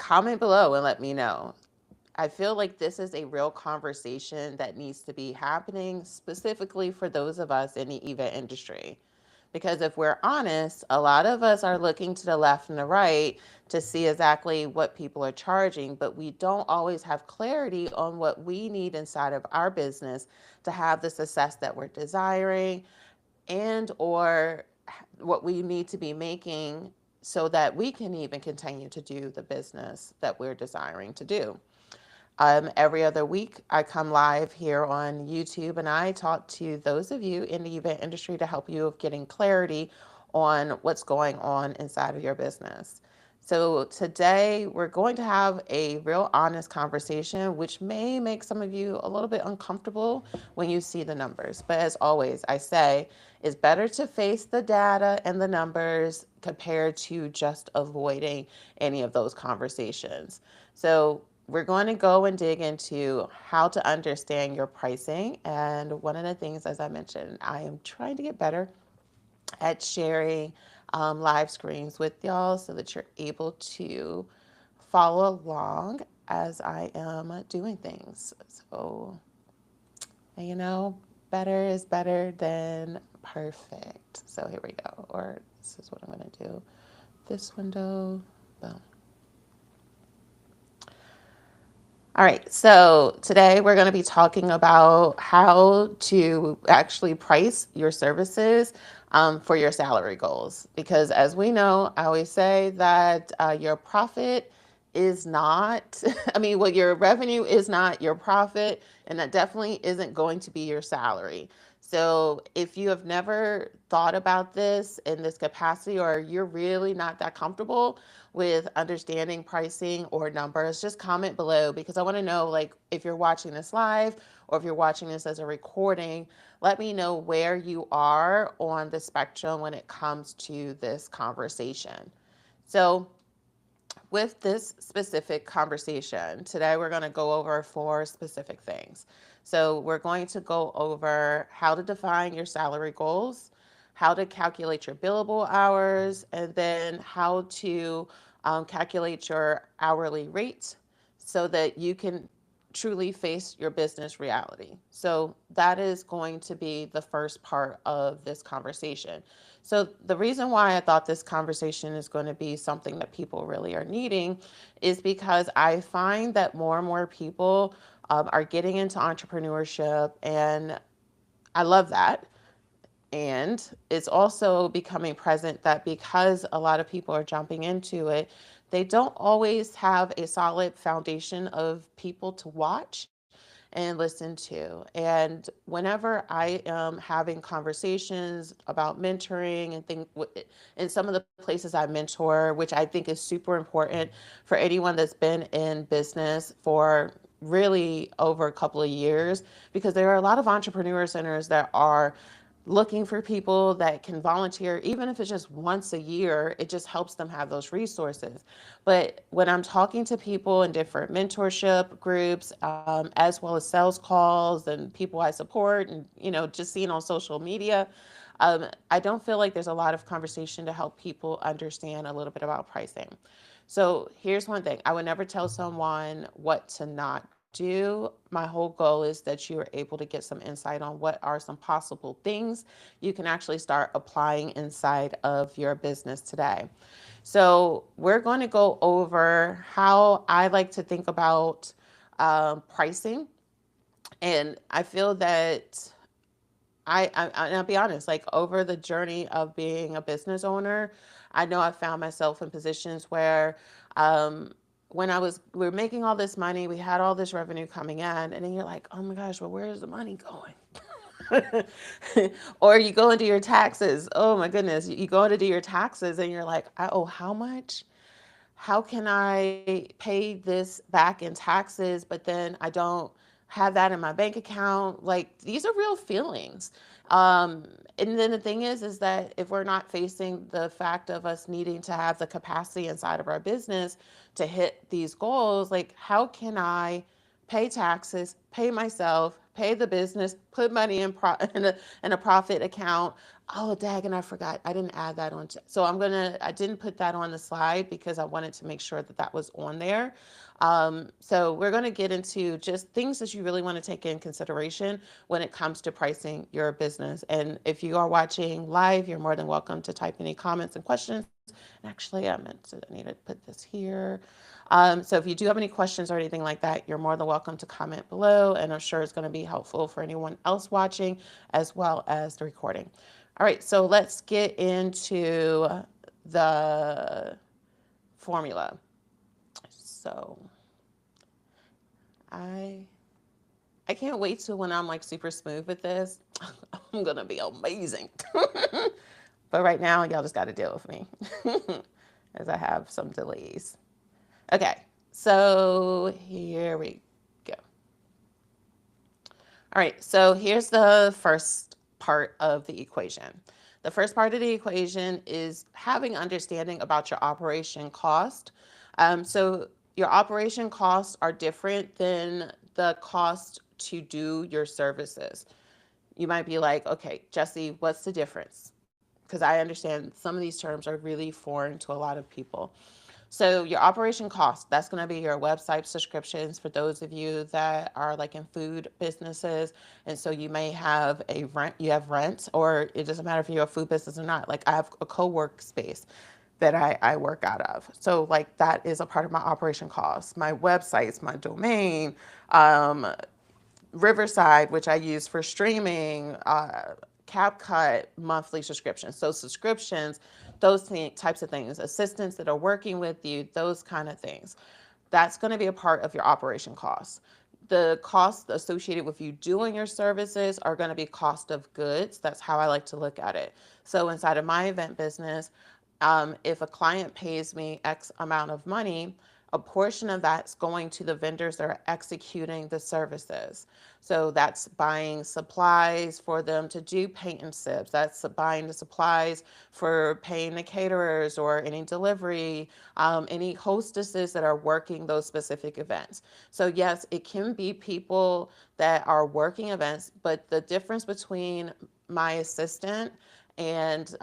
comment below and let me know. I feel like this is a real conversation that needs to be happening specifically for those of us in the event industry. Because if we're honest, a lot of us are looking to the left and the right to see exactly what people are charging, but we don't always have clarity on what we need inside of our business to have the success that we're desiring and or what we need to be making so that we can even continue to do the business that we're desiring to do. Every other week, I come live here on YouTube and I talk to those of you in the event industry to help you with getting clarity on what's going on inside of your business. So, today we're going to have a real honest conversation, which may make some of you a little bit uncomfortable when you see the numbers. But as always, I say it's better to face the data and the numbers compared to just avoiding any of those conversations. So, we're going to go and dig into how to understand your pricing. And one of the things, as I mentioned, I am trying to get better at sharing live screens with y'all so that you're able to follow along as I am doing things. So, you know, better is better than perfect. So here we go. Or this is what I'm going to do. This window, boom. All right, so today we're going to be talking about how to actually price your services for your salary goals. Because as we know, I always say that your profit is not, well, your revenue is not your profit, and that definitely isn't going to be your salary. So if you have never thought about this in this capacity, or you're really not that comfortable with understanding pricing or numbers, just comment below because I want to know, like, if you're watching this live or if you're watching this as a recording, let me know where you are on the spectrum when it comes to this conversation. So, with this specific conversation, today we're going to go over 4 specific things. So, we're going to go over how to define your salary goals, how to calculate your billable hours, and then how to calculate your hourly rate so that you can truly face your business reality. So that is going to be the first part of this conversation. So the reason why I thought this conversation is going to be something that people really are needing is because I find that more and more people are getting into entrepreneurship, and I love that. And it's also becoming present that because a lot of people are jumping into it, they don't always have a solid foundation of people to watch and listen to. And whenever I am having conversations about mentoring and things, in some of the places I mentor, which I think is super important for anyone that's been in business for really over a couple of years, because there are a lot of entrepreneur centers that are looking for people that can volunteer, even if it's just once a year. It just helps them have those resources. But when I'm talking to people in different mentorship groups, as well as sales calls and people I support, and just seeing on social media, I don't feel like there's a lot of conversation to help people understand a little bit about pricing. So here's one thing: I would never tell someone what to not do. My whole goal is that you are able to get some insight on what are some possible things you can actually start applying inside of your business today. So, we're going to go over how I like to think about pricing. And I feel that and I'll be honest, like, over the journey of being a business owner, I know I found myself in positions where um, when we were making all this money, we had all this revenue coming in, and then you're like, oh my gosh, well, where's the money going? Or you go into your taxes. Oh my goodness, you go to do your taxes, and you're like, I owe how much? How can I pay this back in taxes, but then I don't have that in my bank account? Like, these are real feelings. Um, and then the thing is that if we're not facing the fact of us needing to have the capacity inside of our business to hit these goals, like, how can I pay taxes, pay myself, pay the business, put money in a profit account. Oh, dag, and I forgot. I didn't add that on. So I didn't put that on the slide because I wanted to make sure that that was on there. So we're going to get into just things that you really want to take in consideration when it comes to pricing your business. And if you are watching live, you're more than welcome to type any comments and questions. And actually, I need to put this here. So if you do have any questions or anything like that, you're more than welcome to comment below. And I'm sure it's going to be helpful for anyone else watching as well as the recording. All right, so let's get into the formula. So I I can't wait till when I'm like super smooth with this. I'm gonna be amazing. But right now, y'all just got to deal with me as I have some delays. Okay, so here we go. All right, so here's the first part of the equation. The first part of the equation is having understanding about your operation cost. So your operation costs are different than the cost to do your services. You might be like, okay, Jesse, what's the difference? Because I understand some of these terms are really foreign to a lot of people. So your operation cost, that's going to be your website subscriptions for those of you that are like in food businesses. And so you may have you have rent, or it doesn't matter if you're a food business or not. Like I have a co-work space that I work out of. So like that is a part of my operation cost. My websites, my domain, Riverside, which I use for streaming, CapCut monthly subscriptions. So subscriptions, types of things, assistants that are working with you, those kind of things. That's going to be a part of your operation costs. The costs associated with you doing your services are going to be cost of goods. That's how I like to look at it. So inside of my event business, if a client pays me X amount of money, a portion of that's going to the vendors that are executing the services. So that's buying supplies for them to do paint and sips. That's buying the supplies for paying the caterers or any delivery, any hostesses that are working those specific events. So yes, it can be people that are working events, but the difference between my assistant and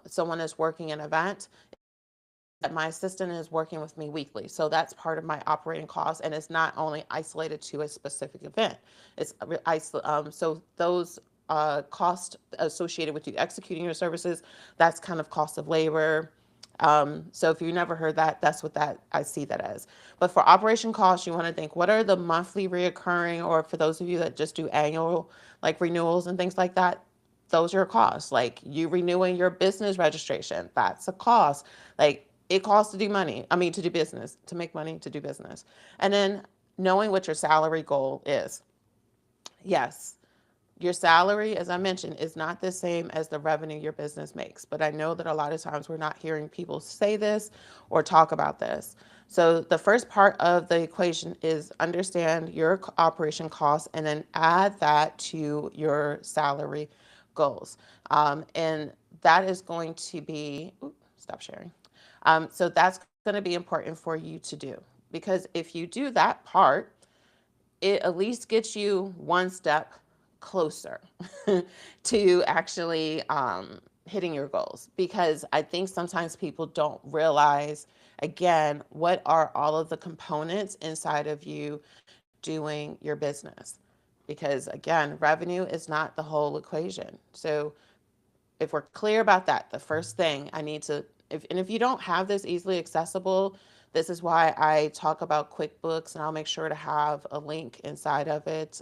someone that's working an event is that my assistant is working with me weekly. So that's part of my operating costs, and it's not only isolated to a specific event. So those costs associated with you executing your services, that's kind of cost of labor. So if you never heard that, that's what that I see that as. But for operation costs, you want to think, what are the monthly reoccurring, or for those of you that just do annual like renewals and things like that, those are costs. Like you renewing your business registration, that's a cost. Like it costs to do money. I mean, to do business, to make money, to do business. And then knowing what your salary goal is. Yes, your salary, as I mentioned, is not the same as the revenue your business makes. But I know that a lot of times we're not hearing people say this or talk about this. So the first part of the equation is understand your operation costs and then add that to your salary goals. And that is going to be, stop sharing. So that's going to be important for you to do, because if you do that part, it at least gets you one step closer to actually hitting your goals. Because I think sometimes people don't realize, again, what are all of the components inside of you doing your business. Because again, revenue is not the whole equation. So if we're clear about that, the first thing I need to, if you don't have this easily accessible, this is why I talk about QuickBooks, and I'll make sure to have a link inside of it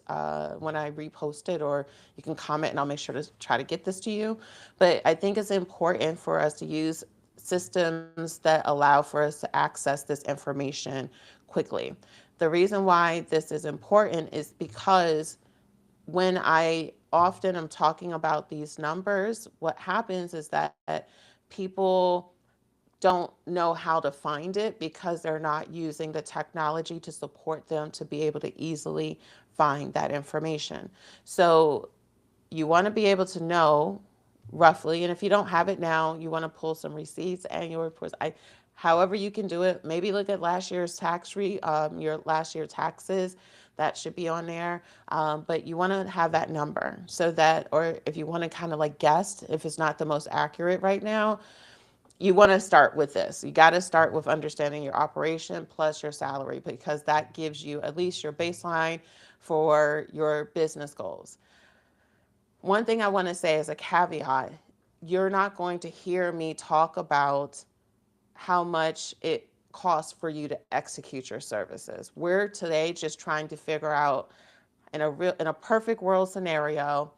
when I repost it, or you can comment and I'll make sure to try to get this to you. But I think it's important for us to use systems that allow for us to access this information quickly. The reason why this is important is because when I often am talking about these numbers, what happens is that people don't know how to find it because they're not using the technology to support them to be able to easily find that information. So you want to be able to know roughly, and if you don't have it now, you want to pull some receipts, annual reports. However you can do it. Maybe look at last year's your last year taxes. that should be on there. But you want to have that number so that, or if you want to kind of like guess, if it's not the most accurate right now, you want to start with this. You got to start with understanding your operation plus your salary because that gives you at least your baseline for your business goals. One thing I want to say as a caveat, you're not going to hear me talk about how much it costs for you to execute your services. We're today just trying to figure out in a perfect world scenario,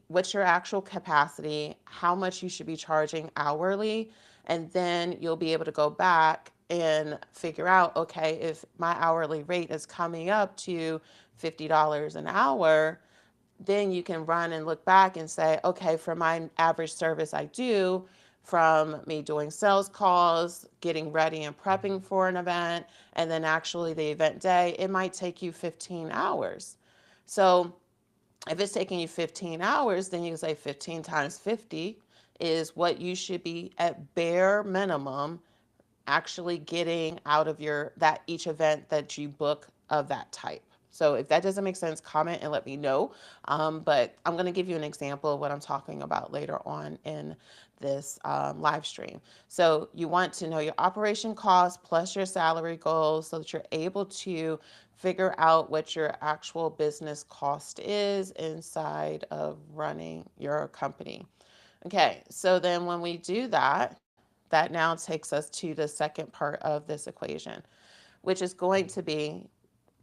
what's your actual capacity, how much you should be charging hourly, and then you'll be able to go back and figure out, okay, if my hourly rate is coming up to $50 an hour, then you can run and look back and say, okay, for my average service I do, from me doing sales calls, getting ready and prepping for an event, and then actually the event day, it might take you 15 hours. So if it's taking you 15 hours, then you can say 15 times 50 is what you should be at bare minimum actually getting out of your that each event that you book of that type. So if that doesn't make sense, comment and let me know. But I'm going to give you an example of what I'm talking about later on in this live stream. So you want to know your operation costs plus your salary goals so that you're able to figure out what your actual business cost is inside of running your company. Okay, so then when we do that, that now takes us to the second part of this equation, which is going to be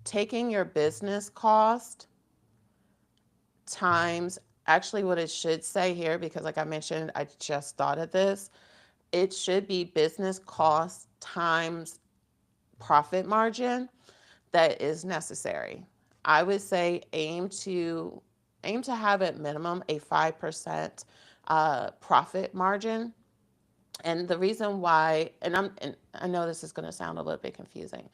taking your business cost times, actually, what it should say here, because like I mentioned, I just thought of this, it should be business cost times profit margin that is necessary. I would say aim to have at minimum a 5% profit margin. And the reason why, and I know this is going to sound a little bit confusing,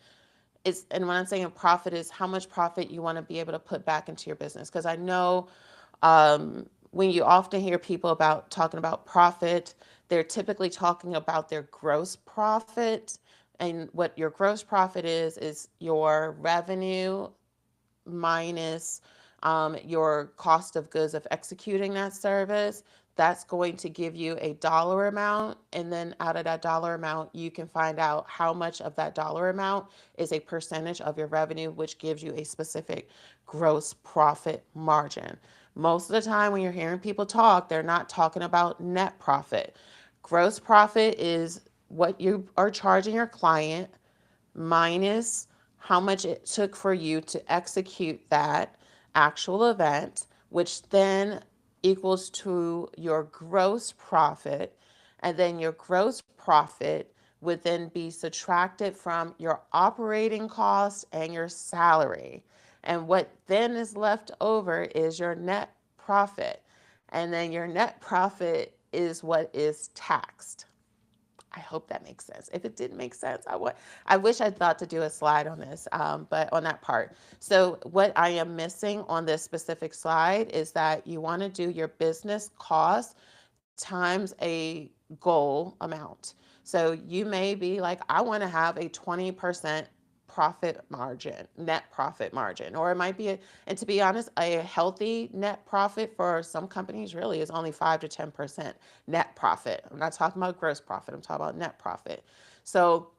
and when I'm saying profit is how much profit you want to be able to put back into your business. Because I know when you often hear people about talking about profit, they're typically talking about their gross profit. And what your gross profit is your revenue minus your cost of goods of executing that service. That's going to give you a dollar amount. And then out of that dollar amount, you can find out how much of that dollar amount is a percentage of your revenue, which gives you a specific gross profit margin. Most of the time, when you're hearing people talk, they're not talking about net profit. Gross profit is what you are charging your client minus how much it took for you to execute that actual event, which then equals to your gross profit. And then your gross profit would then be subtracted from your operating costs and your salary. And what then is left over is your net profit. And then your net profit is what is taxed. I hope that makes sense. If it didn't make sense, I wish I thought to do a slide on this, but on that part. So what I am missing on this specific slide is that you want to do your business cost times a goal amount. So you may be like, I want to have a 20% profit margin, net profit margin, or it might be, and to be honest, a healthy net profit for some companies really is only 5 to 10% net profit. I'm not talking about gross profit, I'm talking about net profit. So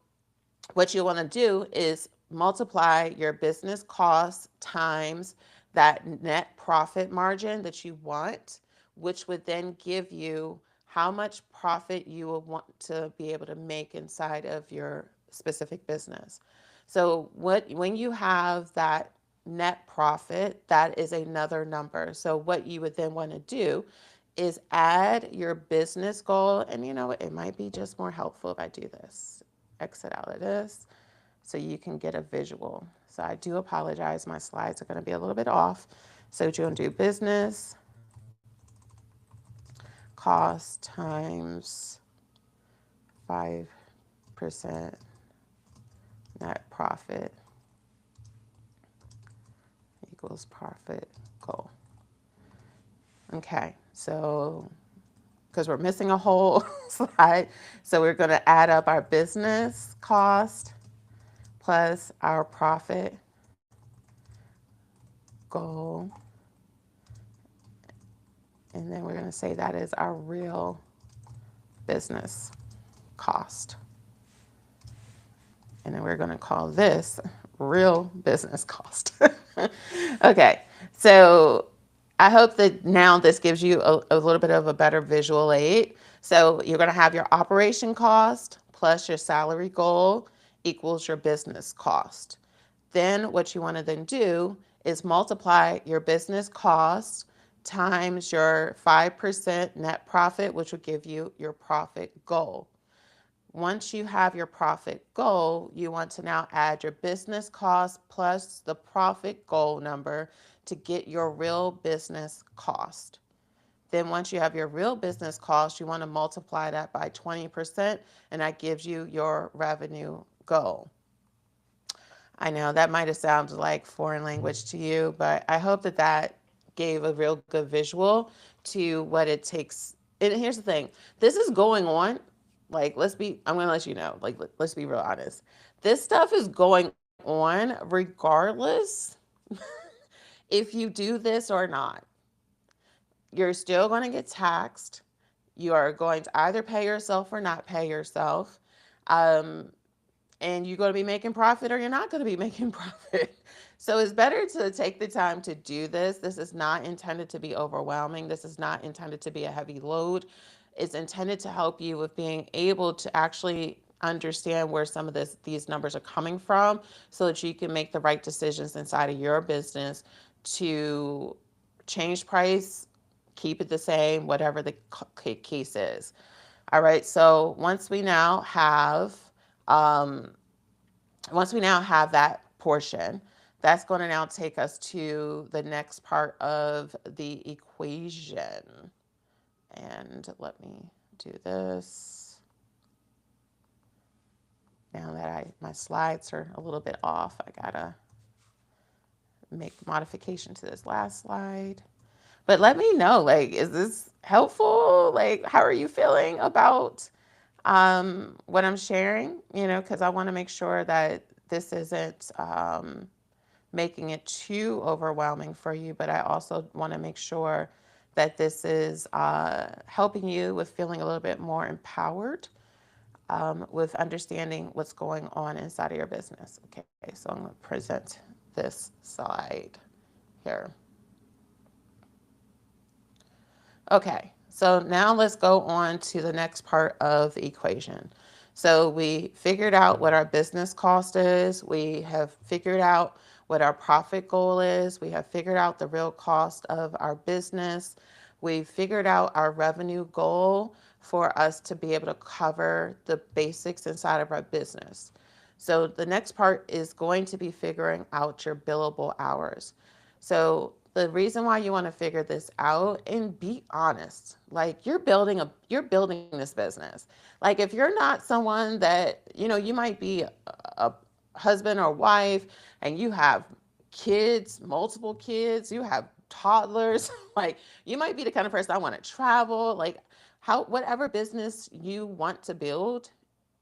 what you want to do is multiply your business costs times that net profit margin that you want, which would then give you how much profit you will want to be able to make inside of your specific business. So when you have that net profit, that is another number. So what you would then want to do is add your business goal. And you know what? It might be just more helpful if I do this. Exit out of this so you can get a visual. So I do apologize. My slides are going to be a little bit off. So you're going to do business cost times 5% net profit equals profit goal. Okay, so because we're missing a whole slide, so we're going to add up our business cost plus our profit goal. And then we're going to say that is our real business cost. And then we're going to call this real business cost. Okay, so I hope that now this gives you a little bit of a better visual aid. So you're going to have your operation cost plus your salary goal equals your business cost. Then what you want to then do is multiply your business cost times your 5% net profit, which will give you your profit goal. Once you have your profit goal, you want to now add your business cost plus the profit goal number to get your real business cost. Then once you have your real business cost, you want to multiply that by 20%, and that gives you your revenue goal. I know that might have sounded like foreign language to you, but I hope that that gave a real good visual to what it takes. And here's the thing, this is going on. Like, I'm going to let you know, like, let's be real honest. This stuff is going on regardless if you do this or not. You're still going to get taxed. You are going to either pay yourself or not pay yourself. And you're going to be making profit or you're not going to be making profit. So it's better to take the time to do this. This is not intended to be overwhelming. This is not intended to be a heavy load. It's intended to help you with being able to actually understand where some of these numbers are coming from so that you can make the right decisions inside of your business to change price, keep it the same, whatever the case is. All right, so um, once we now have that portion, that's going to now take us to the next part of the equation. And let me do this. Now that my slides are a little bit off, I gotta make modification to this last slide. But let me know, like, is this helpful? Like, how are you feeling about what I'm sharing? You know, because I want to make sure that this isn't making it too overwhelming for you, but I also want to make sure that this is helping you with feeling a little bit more empowered with understanding what's going on inside of your business. Okay, so I'm going to present this slide here. Okay, so now let's go on to the next part of the equation. So we figured out what our business cost is. We have figured out what our profit goal is. We have figured out the real cost of our business. We figured out our revenue goal for us to be able to cover the basics inside of our business. So the next part is going to be figuring out your billable hours. So the reason why you want to figure this out, and be honest, like you're building this business. Like if you're not someone that, you might be a husband or wife and you have kids, multiple kids, you have toddlers, like you might be the kind of person I want to travel, like whatever business you want to build,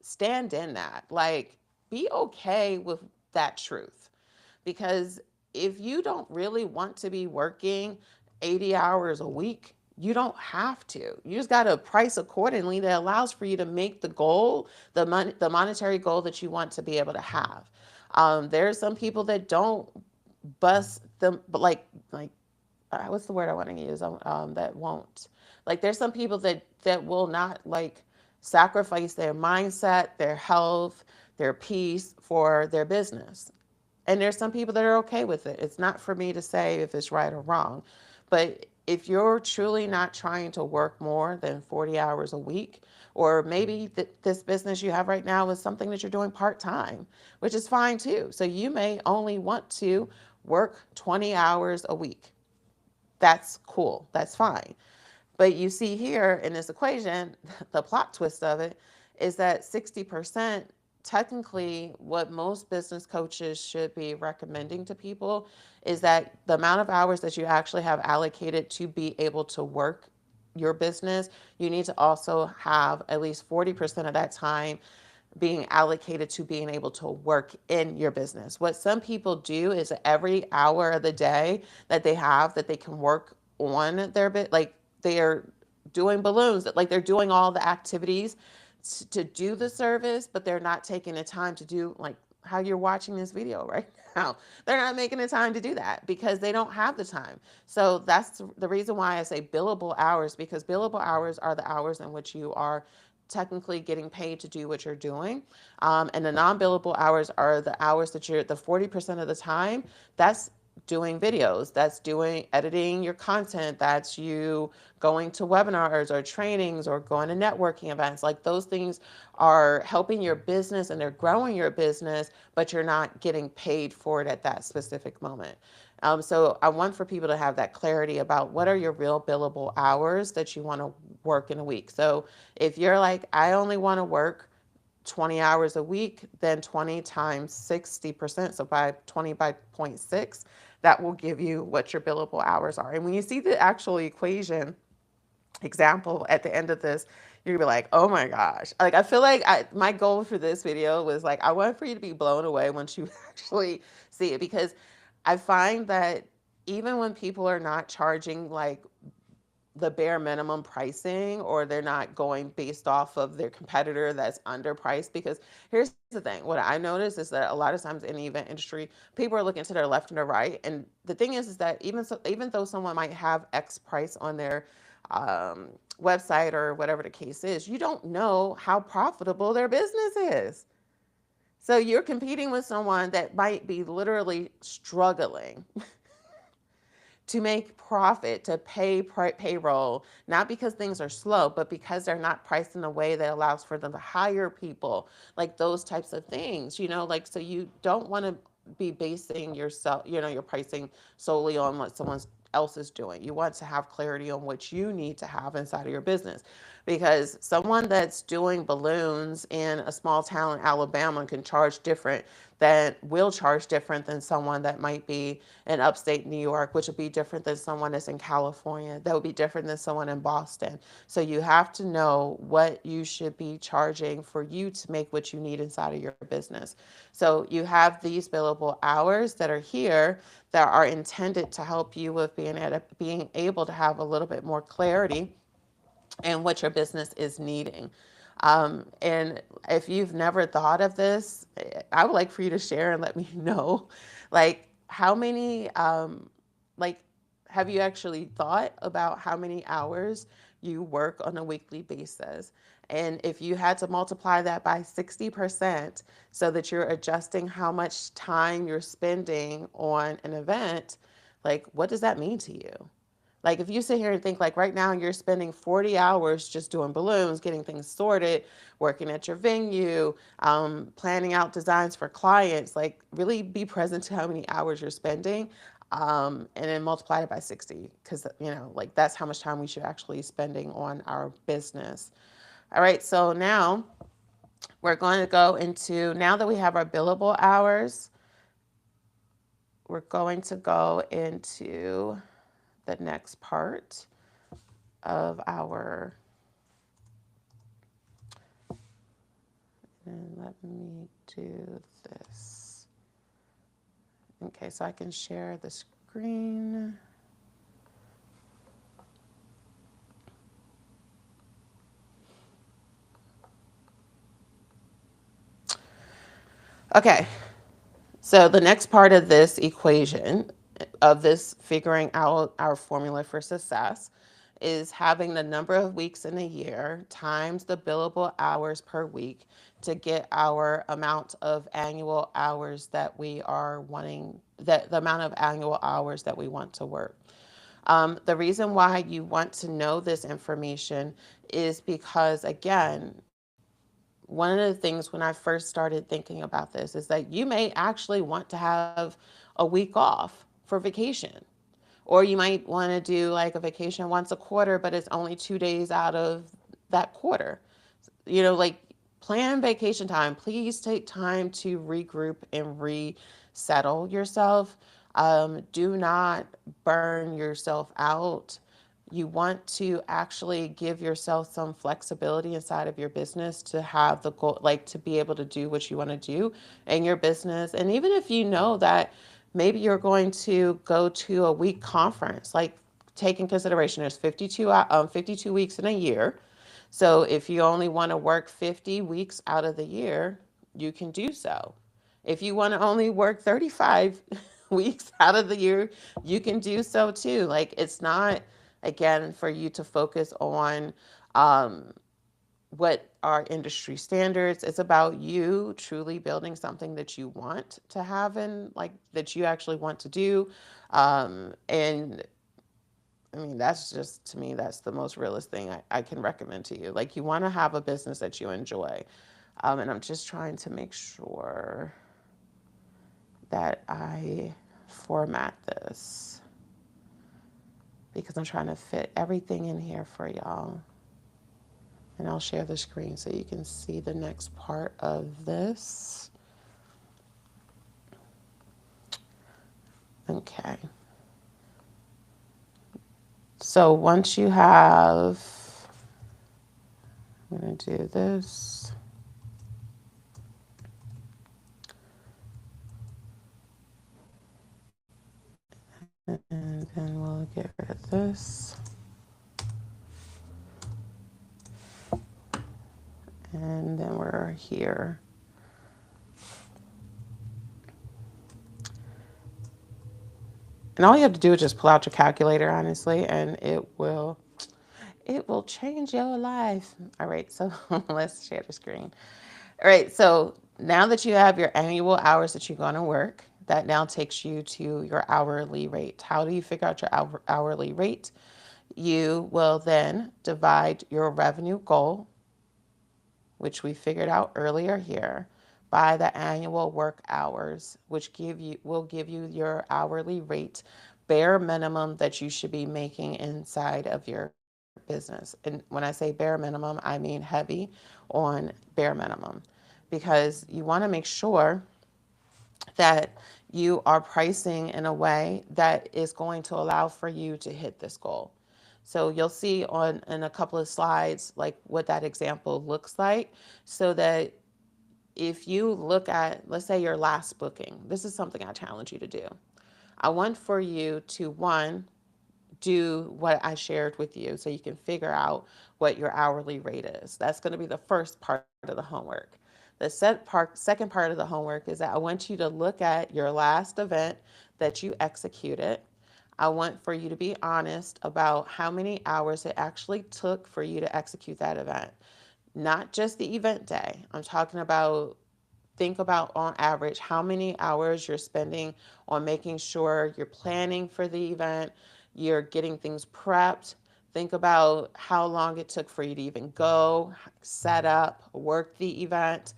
stand in that. Like be okay with that truth. Because if you don't really want to be working 80 hours a week, you don't have to. You just got to price accordingly that allows for you to make the goal, the monetary goal that you want to be able to have. There are some people that don't bust them, but what's the word I want to use? That won't. Like there's some people that will not like sacrifice their mindset, their health, their peace for their business. And there's some people that are okay with it. It's not for me to say if it's right or wrong. But if you're truly not trying to work more than 40 hours a week, or maybe this business you have right now is something that you're doing part-time, which is fine too. So you may only want to work 20 hours a week. That's cool. That's fine. But you see here in this equation, the plot twist of it is that 60%, technically what most business coaches should be recommending to people is that the amount of hours that you actually have allocated to be able to work your business, you need to also have at least 40% of that time being allocated to being able to work in your business. What some people do is every hour of the day that they have that they can work on their bit, like they're doing balloons, like they're doing all the activities to do the service, but they're not taking the time to do like how you're watching this video right now. They're not making the time to do that because they don't have the time. So that's the reason why I say billable hours, because billable hours are the hours in which you are technically getting paid to do what you're doing. And the non-billable hours are the hours that you're the 40% of the time. That's doing videos, that's doing editing your content, that's you going to webinars or trainings or going to networking events. Like those things are helping your business and they're growing your business, but you're not getting paid for it at that specific moment. So I want for people to have that clarity about what are your real billable hours that you want to work in a week. So if you're like, I only want to work 20 hours a week, then 20 times 60%, so by 20 by 0.6, that will give you what your billable hours are. And when you see the actual equation example at the end of this, you're gonna be like, oh my gosh. Like I feel like my goal for this video was like, I want for you to be blown away once you actually see it, because I find that even when people are not charging like the bare minimum pricing, or they're not going based off of their competitor that's underpriced. Because here's the thing, what I notice is that a lot of times in the event industry, people are looking to their left and their right, and the thing is that even though someone might have X price on their website or whatever the case is, you don't know how profitable their business is. So you're competing with someone that might be literally struggling to make profit, to pay payroll, not because things are slow, but because they're not priced in a way that allows for them to hire people, like those types of things, like, so you don't want to be basing yourself, your pricing solely on what someone else is doing. You want to have clarity on what you need to have inside of your business, because someone that's doing balloons in a small town in Alabama can charge different will charge different than someone that might be in upstate New York, which would be different than someone that's in California. That would be different than someone in Boston. So you have to know what you should be charging for you to make what you need inside of your business. So you have these billable hours that are here that are intended to help you with being able to have a little bit more clarity and what your business is needing. And if you've never thought of this, I would like for you to share and let me know, like, how many, like, have you actually thought about how many hours you work on a weekly basis? And if you had to multiply that by 60% so that you're adjusting how much time you're spending on an event, like, what does that mean to you? Like if you sit here and think like right now you're spending 40 hours just doing balloons, getting things sorted, working at your venue, planning out designs for clients, like really be present to how many hours you're spending, and then multiply it by 60, because like that's how much time we should actually be spending on our business. All right, so now we're going to go into, now that we have our billable hours, we're going to go into the next part of our, and let me do this. Okay, so I can share the screen. Okay, so the next part of this equation, of this figuring out our formula for success, is having the number of weeks in a year times the billable hours per week to get our amount of annual hours that we are wanting, that the amount of annual hours that we want to work. The reason why you want to know this information is because, again, one of the things when I first started thinking about this is that you may actually want to have a week off for vacation. Or you might want to do like a vacation once a quarter, but it's only 2 days out of that quarter. Like plan vacation time. Please take time to regroup and resettle yourself. Do not burn yourself out. You want to actually give yourself some flexibility inside of your business to have the goal, like to be able to do what you want to do in your business. And even if you know that maybe you're going to go to a week conference, like take in consideration there's 52 weeks in a year. So if you only want to work 50 weeks out of the year, you can do so. If you want to only work 35 weeks out of the year, you can do so too. Like it's not, again, for you to focus on um, what are industry standards. It's about you truly building something that you want to have and like that you actually want to do. And I mean, that's just to me, that's the most realist thing I can recommend to you. Like, you want to have a business that you enjoy. And I'm just trying to make sure that I format this because I'm trying to fit everything in here for y'all. And I'll share the screen so you can see the next part of this. Okay. So once you have, I'm going to do this. And then we'll get rid of this. And then we're here. And all you have to do is just pull out your calculator, honestly, and it will change your life. All right, so let's share the screen. All right, so now that you have your annual hours that you're going to work, that now takes you to your hourly rate. How do you figure out your hourly rate? You will then divide your revenue goal, which we figured out earlier here, by the annual work hours, which will give you your hourly rate, bare minimum that you should be making inside of your business. And when I say bare minimum, I mean heavy on bare minimum, because you want to make sure that you are pricing in a way that is going to allow for you to hit this goal. So you'll see on in a couple of slides like what that example looks like, so that if you look at, let's say, your last booking, this is something I challenge you to do. I want for you to, one, do what I shared with you so you can figure out what your hourly rate is. That's going to be the first part of the homework. Second part of the homework is that I want you to look at your last event that you executed. I want for you to be honest about how many hours it actually took for you to execute that event. Not just the event day. I'm talking about, think about on average how many hours you're spending on making sure you're planning for the event, you're getting things prepped. Think about how long it took for you to even go, set up, work the event.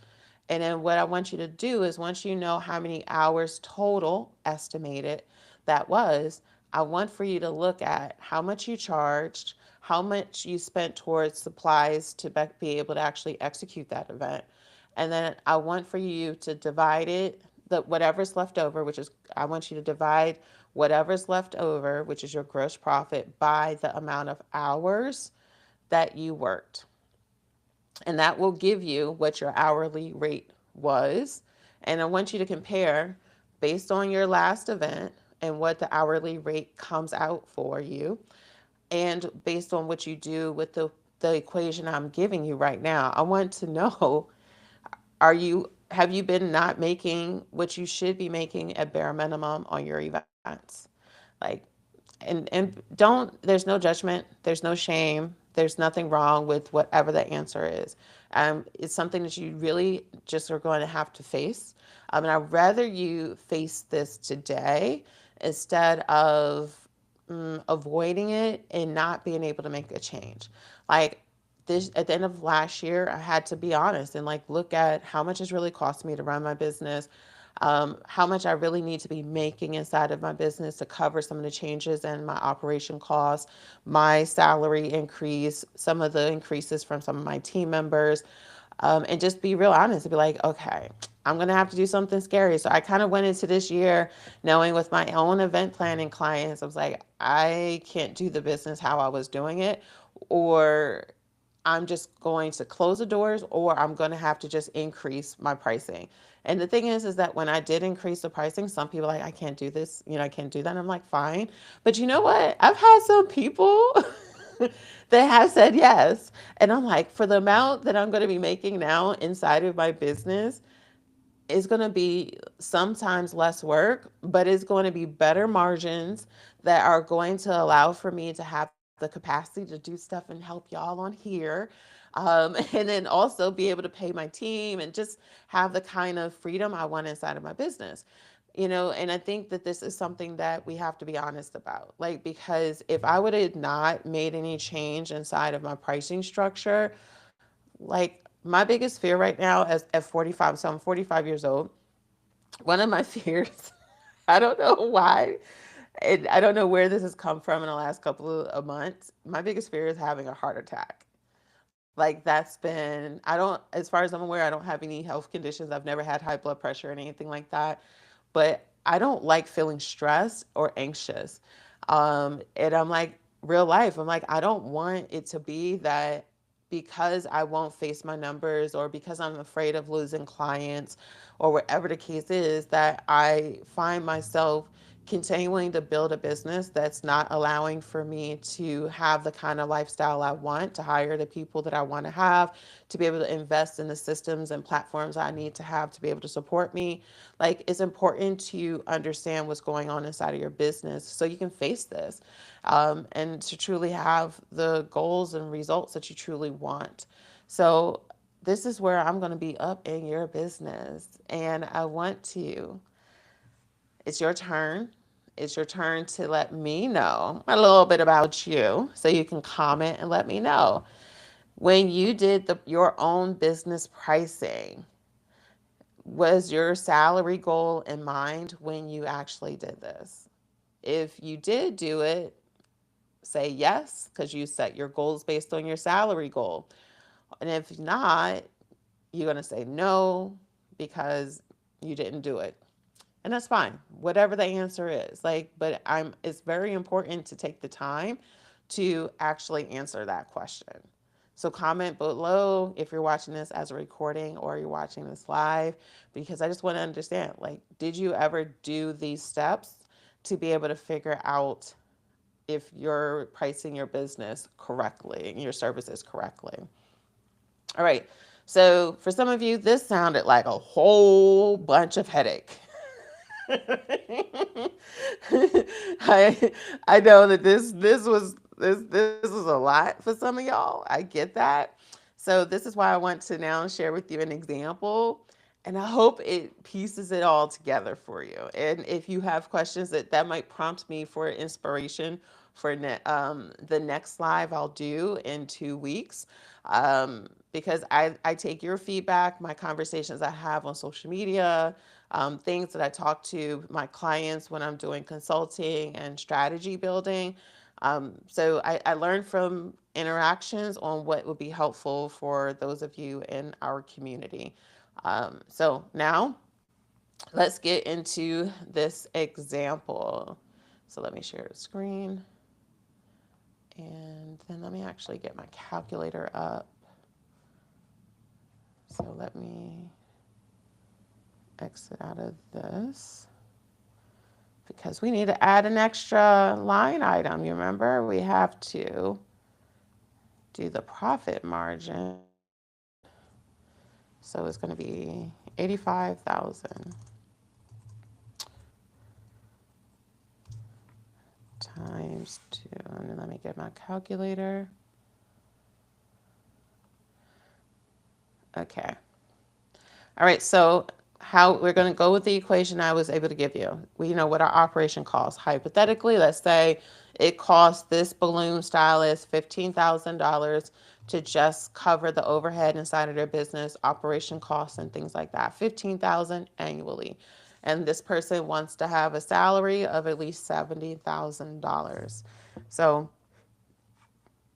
And then what I want you to do is, once you know how many hours total estimated that was, I want for you to look at how much you charged, how much you spent towards supplies to be able to actually execute that event. And then I want for you to divide it, whatever's left over, which is, I want you to divide whatever's left over, which is your gross profit, by the amount of hours that you worked. And that will give you what your hourly rate was. And I want you to compare based on your last event and what the hourly rate comes out for you, and based on what you do with the equation I'm giving you right now. I want to know, have you been not making what you should be making at bare minimum on your events? Like, and don't, there's no judgment, there's no shame, there's nothing wrong with whatever the answer is. It's something that you really just are going to have to face. And I'd rather you face this today instead of avoiding it and not being able to make a change. Like, this, at the end of last year, I had to be honest and like look at how much it's really cost me to run my business, how much I really need to be making inside of my business to cover some of the changes in my operation costs, my salary increase, some of the increases from some of my team members, and just be real honest and be like, okay, I'm going to have to do something scary. So I kind of went into this year knowing with my own event planning clients, I was like, I can't do the business how I was doing it, or I'm just going to close the doors, or I'm going to have to just increase my pricing. And the thing is that when I did increase the pricing, some people are like, I can't do this, I can't do that. And I'm like, fine. But you know what? I've had some people that have said yes. And I'm like, for the amount that I'm going to be making now inside of my business, it's going to be sometimes less work, but it's going to be better margins that are going to allow for me to have the capacity to do stuff and help y'all on here. And then also be able to pay my team and just have the kind of freedom I want inside of my business. And I think that this is something that we have to be honest about. Like, because if I would have not made any change inside of my pricing structure, like my biggest fear right now at 45, so I'm 45 years old, one of my fears, I don't know why, and I don't know where this has come from in the last couple of months. My biggest fear is having a heart attack. Like, that's been, I don't, as far as I'm aware, I don't have any health conditions. I've never had high blood pressure or anything like that. But I don't like feeling stressed or anxious. And I'm like, real life, I'm like, I don't want it to be that because I won't face my numbers or because I'm afraid of losing clients or whatever the case is, that I find myself continuing to build a business that's not allowing for me to have the kind of lifestyle I want, to hire the people that I want to have, to be able to invest in the systems and platforms I need to have to be able to support me. Like, it's important to understand what's going on inside of your business so you can face this, and to truly have the goals and results that you truly want. So, this is where I'm going to be up in your business. And I want to, it's your turn. It's your turn to let me know a little bit about you so you can comment and let me know. When you did your own business pricing, was your salary goal in mind when you actually did this? If you did do it, say yes, because you set your goals based on your salary goal. And if not, you're going to say no because you didn't do it. And that's fine, whatever the answer is. Like, but it's very important to take the time to actually answer that question. So comment below if you're watching this as a recording or you're watching this live, because I just want to understand, like, did you ever do these steps to be able to figure out if you're pricing your business correctly and your services correctly? All right. So for some of you, this sounded like a whole bunch of headache. I I know that this was a lot for some of y'all. I get that. So this is why I want to now share with you an example, and I hope it pieces it all together for you. And if you have questions that might prompt me for inspiration for the next live I'll do in 2 weeks, because I take your feedback, my conversations I have on social media, things that I talk to my clients when I'm doing consulting and strategy building. So I learn from interactions on what would be helpful for those of you in our community. So now let's get into this example. So let me share the screen. And then let me actually get my calculator up. So let me exit out of this because we need to add an extra line item. You remember, we have to do the profit margin. So it's going to be 85,000 times 2. And then let me get my calculator. Okay. All right, so how we're going to go with the equation I was able to give you. We know what our operation costs. Hypothetically, let's say it costs this balloon stylist $15,000 to just cover the overhead inside of their business, operation costs and things like that. $15,000 annually. And this person wants to have a salary of at least $70,000. So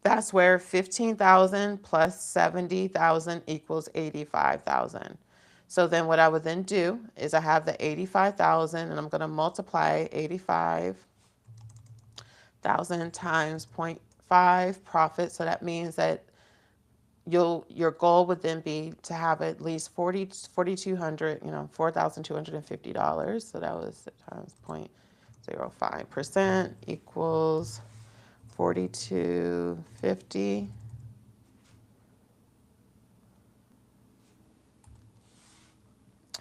that's where 15,000 plus 70,000 equals 85,000. So then what I would then do is I have the 85,000 and I'm going to multiply 85,000 times zero point 0.5 profit. So that means that your goal would then be to have at least 4,200, $4,250. So that was times 0.05% equals 4,250.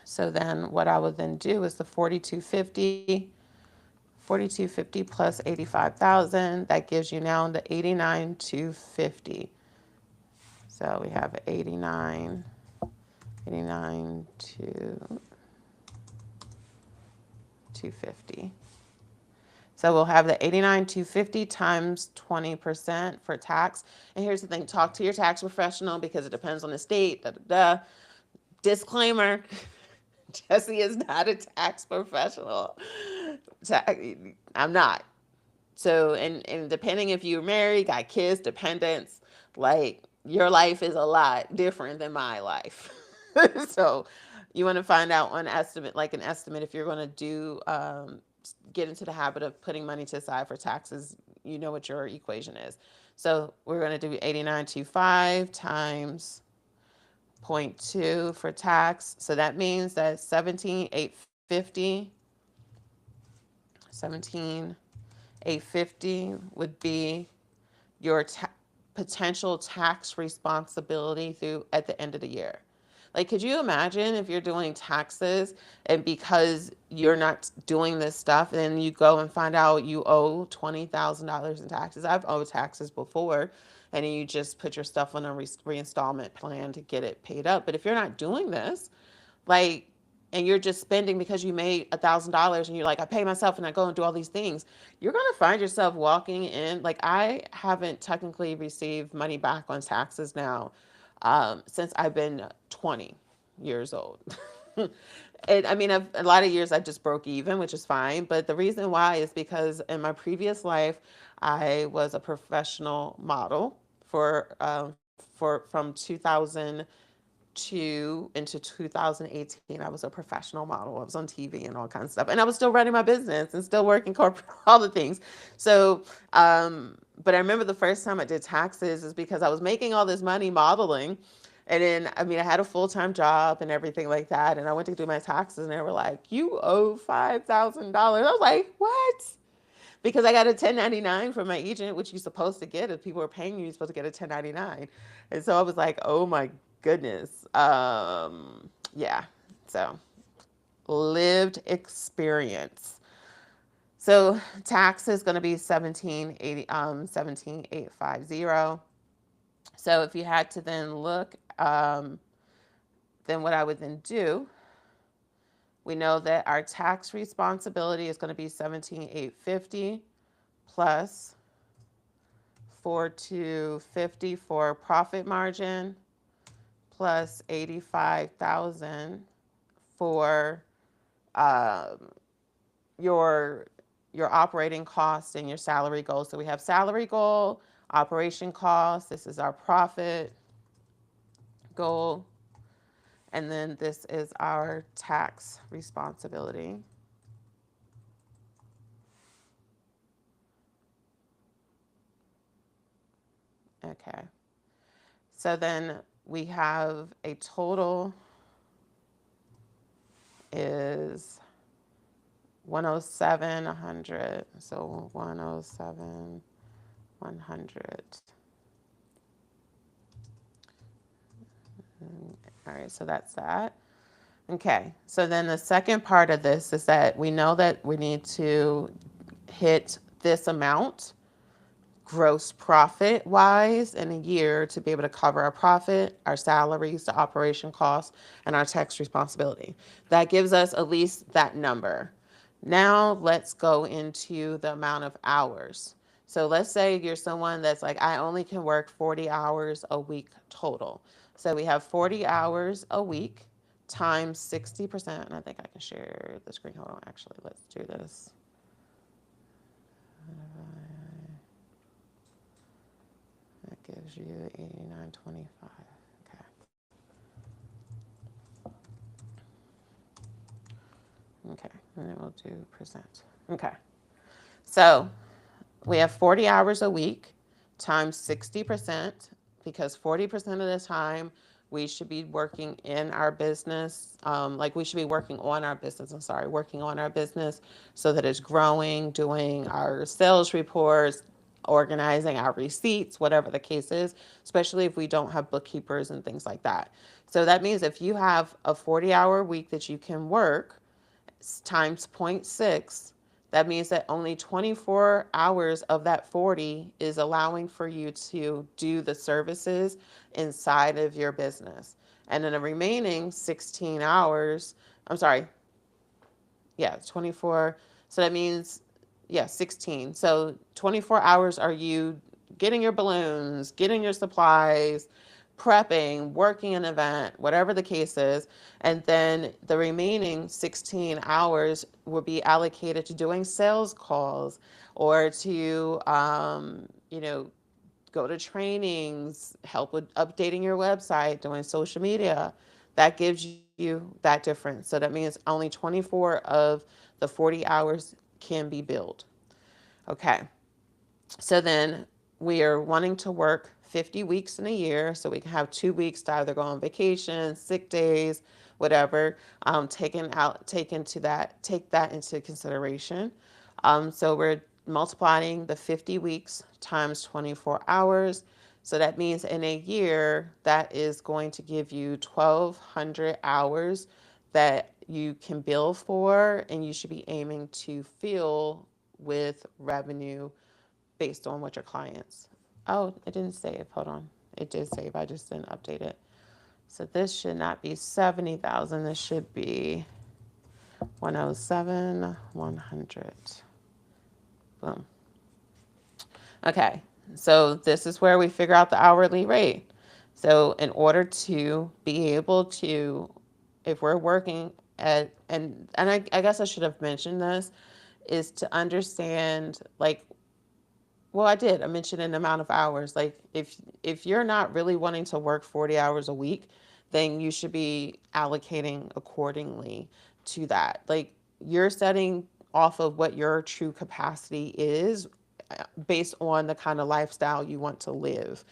So then what I would then do is the 4,250 plus 85,000, that gives you now the 89,250. So we have 89 to 250. So we'll have the 89,250 times 20% for tax. And here's the thing, talk to your tax professional because it depends on the state. Da, da, da. Disclaimer, Jesse is not a tax professional. I'm not. So, and depending if you're married, got kids, dependents, like your life is a lot different than my life. So, you want to find out an estimate, like an estimate, if you're going to do get into the habit of putting money to the side for taxes, you know what your equation is. So, we're going to do 8925 times zero point 0.2 for tax. So that means that 17,850 would be your potential tax responsibility through at the end of the year. Like, could you imagine if you're doing taxes and because you're not doing this stuff, and then you go and find out you owe $20,000 in taxes? I've owed taxes before, and then you just put your stuff on a reinstallment plan to get it paid up. But if you're not doing this, like, and you're just spending because you made $1,000 and you're like, I pay myself and I go and do all these things, you're going to find yourself walking in. Like, I haven't technically received money back on taxes now since I've been 20 years old. I mean, a lot of years I just broke even, which is fine. But the reason why is because in my previous life, I was a professional model from 2002 into 2018. I was a professional model. I was on TV and all kinds of stuff, and I was still running my business and still working corporate, all the things. So, but I remember the first time I did taxes is because I was making all this money modeling. And then, I mean, I had a full-time job and everything like that. And I went to do my taxes and they were like, you owe $5,000. I was like, what? Because I got a 1099 from my agent, which you're supposed to get. If people are paying you, you're supposed to get a 1099. And so I was like, oh my goodness. Yeah. So lived experience. So tax is going to be 17,850. So if you had to then look, then what I would then do, we know that our tax responsibility is going to be 17,850 plus 4,250 for profit margin plus 85,000 for um, your your operating costs and your salary goals. So we have salary goal, operation cost. This is our profit goal. And then this is our tax responsibility. Okay. So then we have a total is 107, 100. So 107, 100. All right, so that's that. Okay, so then the second part of this is that we know that we need to hit this amount gross profit wise in a year to be able to cover our profit, our salaries, the operation costs, and our tax responsibility. That gives us at least that number. Now let's go into the amount of hours. So let's say you're someone that's like, I only can work 40 hours a week total. So we have 40 hours a week times 60%. And I think I can share the screen. Hold on, actually, let's do this. That gives you 89.25. Okay. Okay, and then we'll do percent. Okay, so we have 40 hours a week times 60%, because 40% of the time we should be working in our business. Like we should be working on our business. I'm sorry, working on our business so that it's growing, doing our sales reports, organizing our receipts, whatever the case is, especially if we don't have bookkeepers and things like that. So that means if you have a 40-hour week that you can work, times zero point 0.6, that means that only 24 hours of that 40 is allowing for you to do the services inside of your business. And then the remaining 16 hours, I'm sorry, yeah, 24. So that means, yeah, 16. So 24 hours are you getting your balloons, getting your supplies, prepping, working an event, whatever the case is. And then the remaining 16 hours will be allocated to doing sales calls or to, go to trainings, help with updating your website, doing social media. That gives you that difference. So that means only 24 of the 40 hours can be billed. Okay. So then we are wanting to work 50 weeks in a year so we can have 2 weeks to either go on vacation, sick days, whatever. Take that into consideration. So we're multiplying the 50 weeks times 24 hours. So that means in a year, that is going to give you 1,200 hours that you can bill for, and you should be aiming to fill with revenue based on what your clients. Oh, it didn't save. Hold on. It did save. I just didn't update it. So this should not be 70,000. This should be 107, 100. Boom. Okay. So this is where we figure out the hourly rate. So in order to be able to, if we're working at, I guess I should have mentioned this, is to understand like, well, I did. I mentioned an amount of hours. Like if you're not really wanting to work 40 hours a week, then you should be allocating accordingly to that. Like you're setting off of what your true capacity is based on the kind of lifestyle you want to live.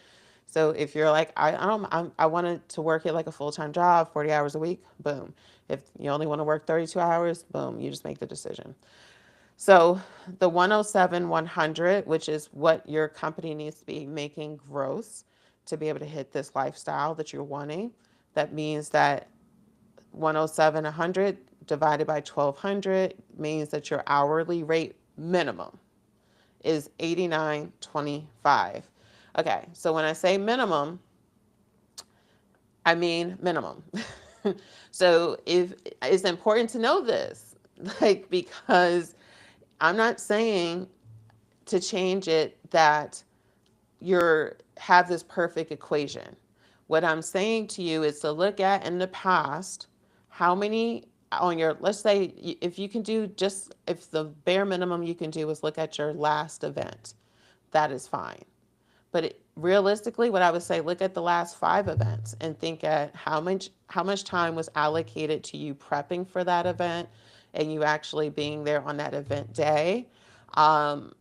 So if you're like, I wanted to work it like a full-time job, 40 hours a week, boom. If you only want to work 32 hours, boom, you just make the decision. So the 107, 100, which is what your company needs to be making gross to be able to hit this lifestyle that you're wanting. That means that 107, 100 divided by 1,200 means that your hourly rate minimum is 89.25. Okay, so when I say minimum, I mean minimum. So if it's important to know this, like because I'm not saying to change it that you're have this perfect equation. What I'm saying to you is to look at in the past how many on your, let's say if you can do just, if the bare minimum you can do is look at your last event, that is fine. But realistically, what I would say, look at the last 5 events and think at how much time was allocated to you prepping for that event and you actually being there on that event day, um,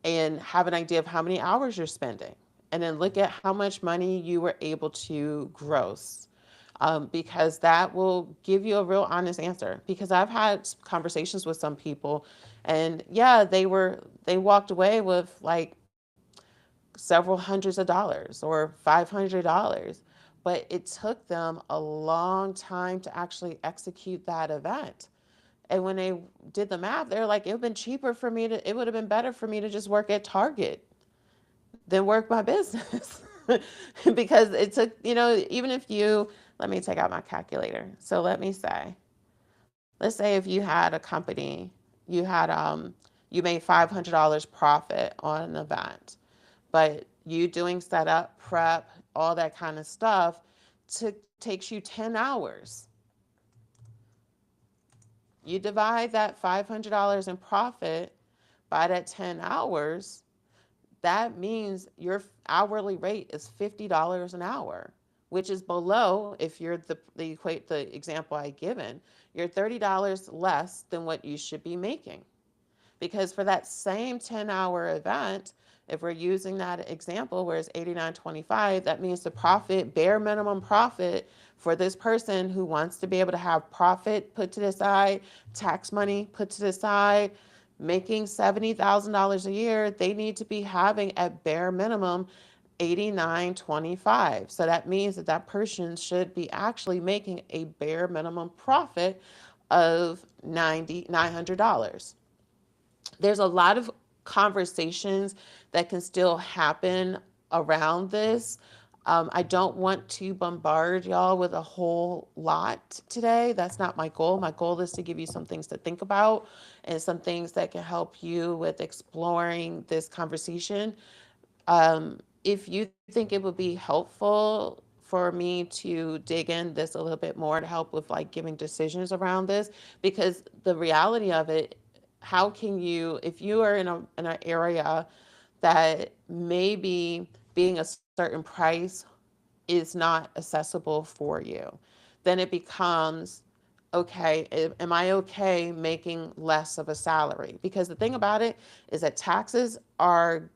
and have an idea of how many hours you're spending. And then look at how much money you were able to gross. Because that will give you a real honest answer. Because I've had conversations with some people, and yeah, they walked away with like several hundreds of dollars or $500, but it took them a long time to actually execute that event. And when they did the math, they're like, it would have been cheaper for me to, it would have been better for me to just work at Target than work my business. Because it took, even if you, let me take out my calculator. So let me say, let's say if you had a company, you made $500 profit on an event, but you doing setup, prep, all that kind of stuff takes you 10 hours. You divide that $500 in profit by that 10 hours, that means your hourly rate is $50 an hour, which is below, if you're the equate the example I given, you're $30 less than what you should be making. Because for that same 10-hour event, if we're using that example where it's 89.25, that means the profit, bare minimum profit for this person who wants to be able to have profit put to the side, tax money put to the side, making $70,000 a year, they need to be having at bare minimum 89.25. So that means that that person should be actually making a bare minimum profit of $900. There's a lot of conversations that can still happen around this. I don't want to bombard y'all with a whole lot today. That's not my goal. My goal is to give you some things to think about and some things that can help you with exploring this conversation. If you think it would be helpful for me to dig in this a little bit more to help with like giving decisions around this, because the reality of it, how can you, if you are in an area that maybe being a certain price is not accessible for you, then it becomes, okay, am I okay making less of a salary? Because the thing about it is that taxes are,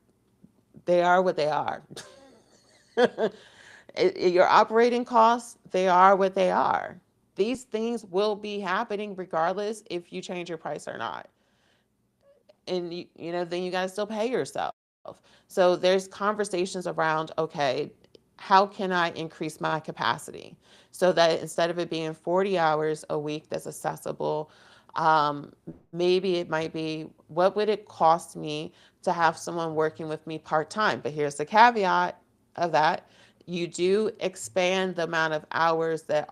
they are what they are. Your operating costs, they are what they are. These things will be happening regardless if you change your price or not. And then you got to still pay yourself. So there's conversations around, okay, how can I increase my capacity so that instead of it being 40 hours a week that's accessible, maybe it might be, what would it cost me to have someone working with me part-time? But here's the caveat of that: you do expand the amount of hours that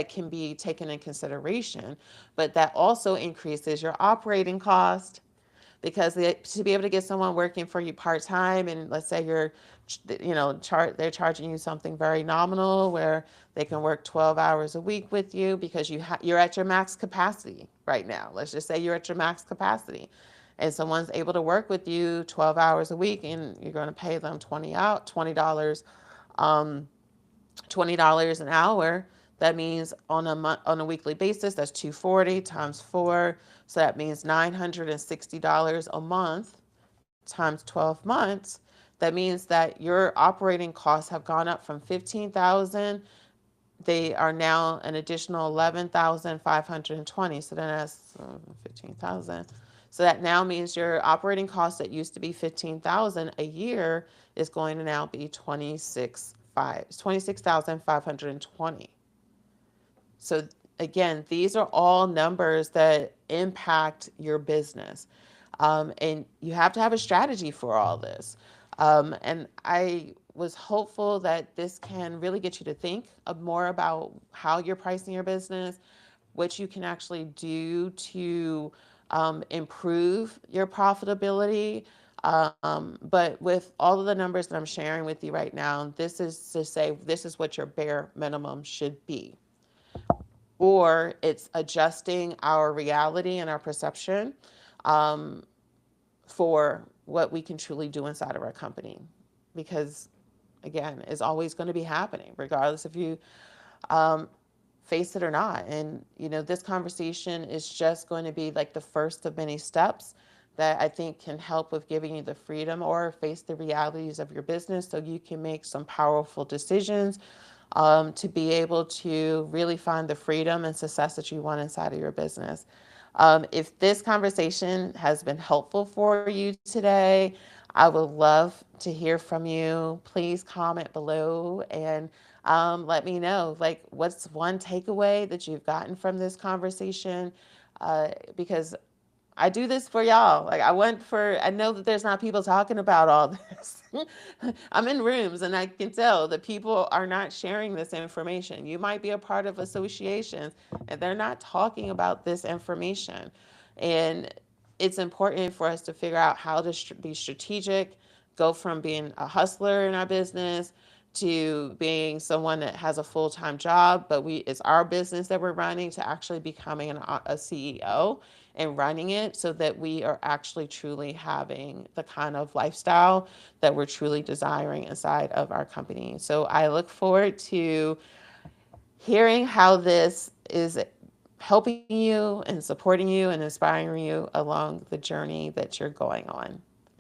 can be taken in consideration, but that also increases your operating cost, because to be able to get someone working for you part-time, and let's say they're charging you something very nominal where they can work 12 hours a week with you because you're at your max capacity right now. Let's just say you're at your max capacity and someone's able to work with you 12 hours a week, and you're going to pay them $20, um, $20 an hour. That means on a weekly basis, that's 240 times 4. So that means $960 a month times 12 months. That means that your operating costs have gone up from 15,000. They are now an additional 11,520. So then that's 15,000. So that now means your operating cost that used to be 15,000 a year is going to now be 26,520. So again, these are all numbers that impact your business. And you have to have a strategy for all this. And I was hopeful that this can really get you to think more about how you're pricing your business, what you can actually do to improve your profitability. But with all of the numbers that I'm sharing with you right now, this is to say this is what your bare minimum should be. Or it's adjusting our reality and our perception um, for what we can truly do inside of our company. Because again, it's always going to be happening, regardless if you um, face it or not. And, this conversation is just going to be like the first of many steps that I think can help with giving you the freedom or face the realities of your business so you can make some powerful decisions to be able to really find the freedom and success that you want inside of your business. If this conversation has been helpful for you today, I would love to hear from you. Please comment below and let me know, like, what's one takeaway that you've gotten from this conversation? Because I do this for y'all. Like, I know that there's not people talking about all this. I'm in rooms and I can tell that people are not sharing this information. You might be a part of associations and they're not talking about this information. And it's important for us to figure out how to be strategic, go from being a hustler in our business to being someone that has a full-time job, but it's our business that we're running, to actually becoming a CEO and running it so that we are actually truly having the kind of lifestyle that we're truly desiring inside of our company. So I look forward to hearing how this is helping you and supporting you and inspiring you along the journey that you're going on.